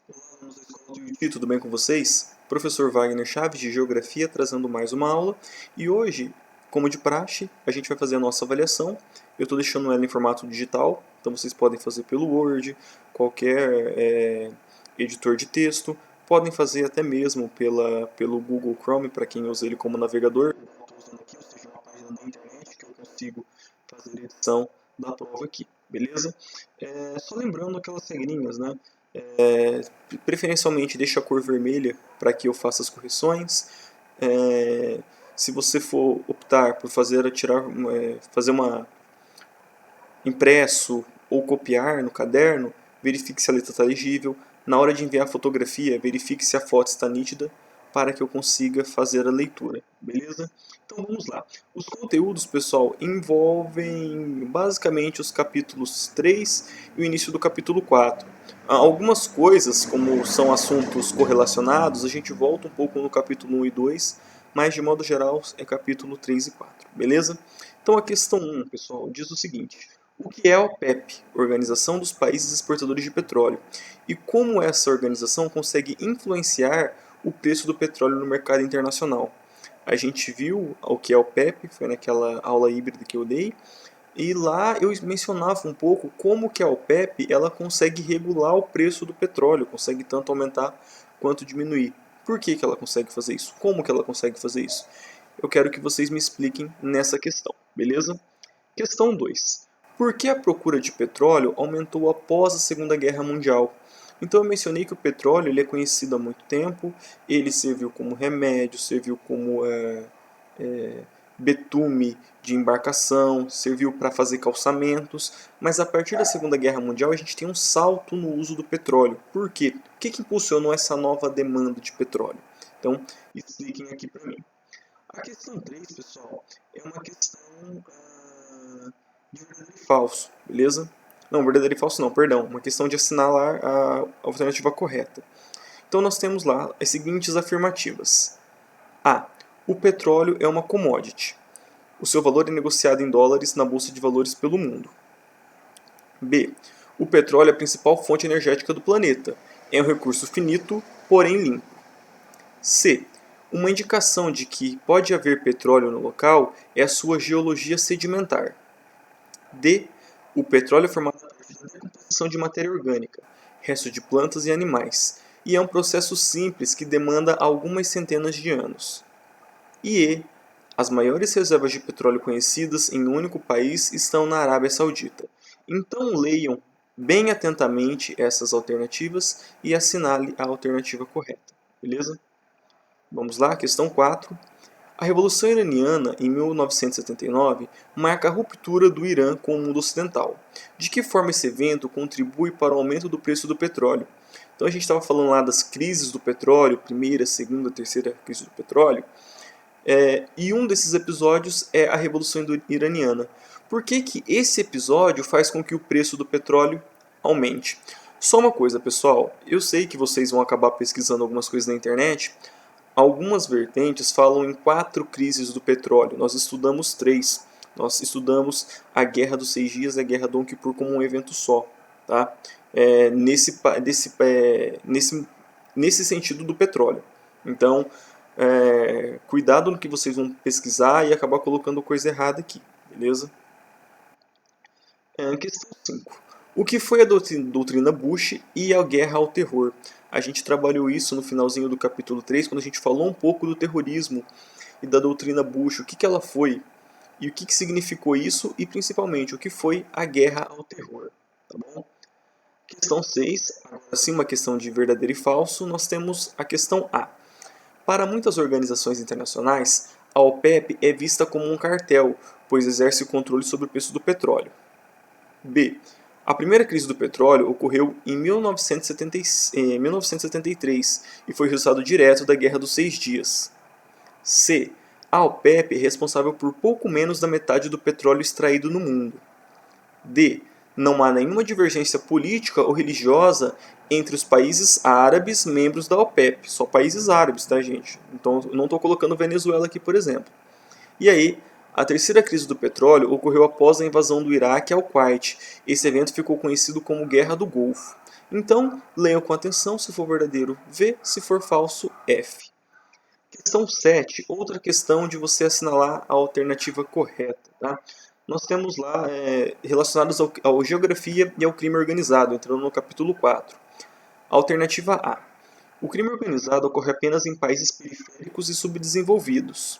Alunos da Escola do Yuti, tudo bem com vocês? Professor Wagner Chaves, de Geografia, trazendo mais uma aula. E hoje, como de praxe, a gente vai fazer a nossa avaliação. Eu estou deixando ela em formato digital, então vocês podem fazer pelo Word, qualquer editor de texto. Podem fazer até mesmo pelo Google Chrome, para quem usa ele como navegador. Eu estou usando aqui, ou seja, uma página da internet que eu consigo fazer a edição da prova aqui, beleza? Só lembrando aquelas regrinhas, né? É, Preferencialmente deixa a cor vermelha para que eu faça as correções. É, Se você for optar por fazer uma impresso ou copiar no caderno, verifique se a letra está legível. Na hora de enviar a fotografia, verifique se a foto está nítida para que eu consiga fazer a leitura, beleza? Então vamos lá. Os conteúdos, pessoal, envolvem basicamente os capítulos 3 e o início do capítulo 4. Algumas coisas, como são assuntos correlacionados, a gente volta um pouco no capítulo 1 e 2, mas de modo geral é capítulo 3 e 4, beleza? Então a questão 1, pessoal, diz o seguinte: o que é a OPEP, Organização dos Países Exportadores de Petróleo, e como essa organização consegue influenciar o preço do petróleo no mercado internacional? A gente viu o que é a OPEP, foi naquela aula híbrida que eu dei, e lá eu mencionava um pouco como que a OPEP ela consegue regular o preço do petróleo, consegue tanto aumentar quanto diminuir. Por que ela consegue fazer isso? Como que ela consegue fazer isso? Eu quero que vocês me expliquem nessa questão, beleza? Questão 2. Por que a procura de petróleo aumentou após a Segunda Guerra Mundial? Então eu mencionei que o petróleo ele é conhecido há muito tempo, ele serviu como remédio, serviu como betume de embarcação, serviu para fazer calçamentos, mas a partir da Segunda Guerra Mundial a gente tem um salto no uso do petróleo. Por quê? O que impulsionou essa nova demanda de petróleo? Então, expliquem aqui para mim. A questão 3, pessoal, é uma questão de verdadeiro e falso, beleza? Não, verdadeiro e falso não, perdão. Uma questão de assinalar a alternativa correta. Então nós temos lá as seguintes afirmativas. A. O petróleo é uma commodity. O seu valor é negociado em dólares na bolsa de valores pelo mundo. B. O petróleo é a principal fonte energética do planeta. É um recurso finito, porém limpo. C. Uma indicação de que pode haver petróleo no local é a sua geologia sedimentar. D. O petróleo é formado a partir da decomposição de matéria orgânica, resto de plantas e animais, e é um processo simples que demanda algumas centenas de anos. E E. As maiores reservas de petróleo conhecidas em um único país estão na Arábia Saudita. Então leiam bem atentamente essas alternativas e assinale a alternativa correta. Beleza? Vamos lá, questão 4. A Revolução Iraniana, em 1979, marca a ruptura do Irã com o mundo ocidental. De que forma esse evento contribui para o aumento do preço do petróleo? Então a gente estava falando lá das crises do petróleo, primeira, segunda, terceira crise do petróleo, e um desses episódios é a Revolução Iraniana. Por que que esse episódio faz com que o preço do petróleo aumente? Só uma coisa, pessoal, eu sei que vocês vão acabar pesquisando algumas coisas na internet. Algumas vertentes falam em 4 crises do petróleo. Nós estudamos 3. Nós estudamos a Guerra dos 6 Dias e a Guerra do Yom Kippur como um evento só. Tá? Nesse sentido do petróleo. Então, cuidado no que vocês vão pesquisar e acabar colocando coisa errada aqui. Beleza? Questão 5. O que foi a doutrina Bush e a guerra ao terror? A gente trabalhou isso no finalzinho do capítulo 3, quando a gente falou um pouco do terrorismo e da doutrina Bush, o que ela foi e o que significou isso e principalmente o que foi a guerra ao terror. Tá bom? Questão 6, agora sim uma questão de verdadeiro e falso, nós temos a questão A. Para muitas organizações internacionais, a OPEP é vista como um cartel, pois exerce o controle sobre o preço do petróleo. B. A primeira crise do petróleo ocorreu em 1973 e foi resultado direto da Guerra dos 6 Dias. C. A OPEP é responsável por pouco menos da metade do petróleo extraído no mundo. D. Não há nenhuma divergência política ou religiosa entre os países árabes membros da OPEP. Só países árabes, tá, gente? Então, eu não estou colocando Venezuela aqui, por exemplo. E aí, a terceira crise do petróleo ocorreu após a invasão do Iraque ao Kuwait. Esse evento ficou conhecido como Guerra do Golfo. Então, leiam com atenção, se for verdadeiro, V, se for falso, F. Questão 7, outra questão de você assinalar a alternativa correta. Tá? Nós temos lá relacionados ao geografia e ao crime organizado, entrando no capítulo 4. Alternativa A. O crime organizado ocorre apenas em países periféricos e subdesenvolvidos.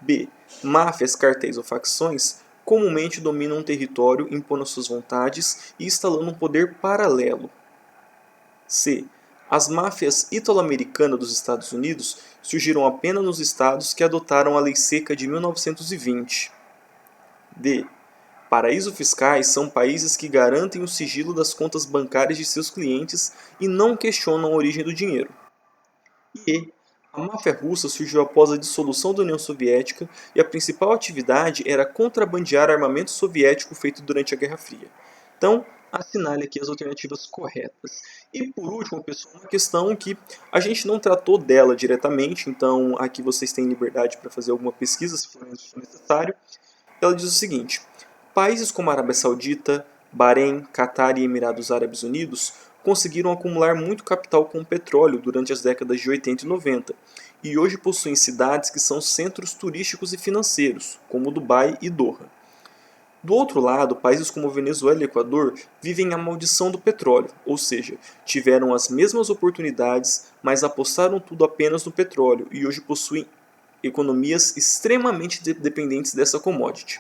B. Máfias, cartéis ou facções comumente dominam um território impondo suas vontades e instalando um poder paralelo. C. As máfias italo-americanas dos Estados Unidos surgiram apenas nos estados que adotaram a Lei Seca de 1920. D. Paraísos fiscais são países que garantem o sigilo das contas bancárias de seus clientes e não questionam a origem do dinheiro. E E. A máfia russa surgiu após a dissolução da União Soviética e a principal atividade era contrabandear armamento soviético feito durante a Guerra Fria. Então, assinale aqui as alternativas corretas. E por último, pessoal, uma questão que a gente não tratou dela diretamente, então aqui vocês têm liberdade para fazer alguma pesquisa se for necessário. Ela diz o seguinte: países como a Arábia Saudita, Bahrein, Catar e Emirados Árabes Unidos conseguiram acumular muito capital com petróleo durante as décadas de 80 e 90, e hoje possuem cidades que são centros turísticos e financeiros, como Dubai e Doha. Do outro lado, países como Venezuela e Equador vivem a maldição do petróleo, ou seja, tiveram as mesmas oportunidades, mas apostaram tudo apenas no petróleo e hoje possuem economias extremamente dependentes dessa commodity.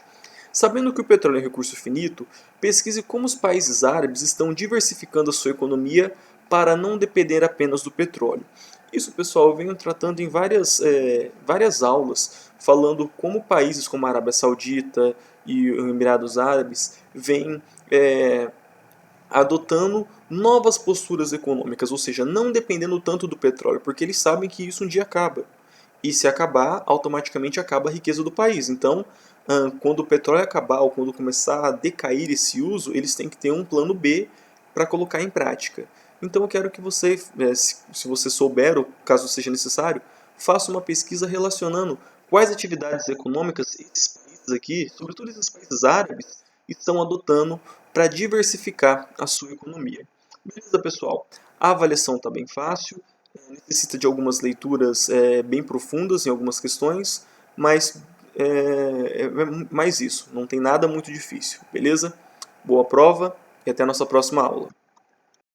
Sabendo que o petróleo é um recurso finito, pesquise como os países árabes estão diversificando a sua economia para não depender apenas do petróleo. Isso, pessoal, eu venho tratando em várias aulas, falando como países como a Arábia Saudita e os Emirados Árabes vêm adotando novas posturas econômicas, ou seja, não dependendo tanto do petróleo, porque eles sabem que isso um dia acaba. E se acabar, automaticamente acaba a riqueza do país. Então, quando o petróleo acabar ou quando começar a decair esse uso, eles têm que ter um plano B para colocar em prática. Então eu quero que você, se você souber, ou caso seja necessário, faça uma pesquisa relacionando quais atividades econômicas esses países aqui, sobretudo esses países árabes, estão adotando para diversificar a sua economia. Beleza, pessoal? A avaliação está bem fácil, necessita de algumas leituras bem profundas em algumas questões, mas mais isso, não tem nada muito difícil, beleza? Boa prova e até a nossa próxima aula.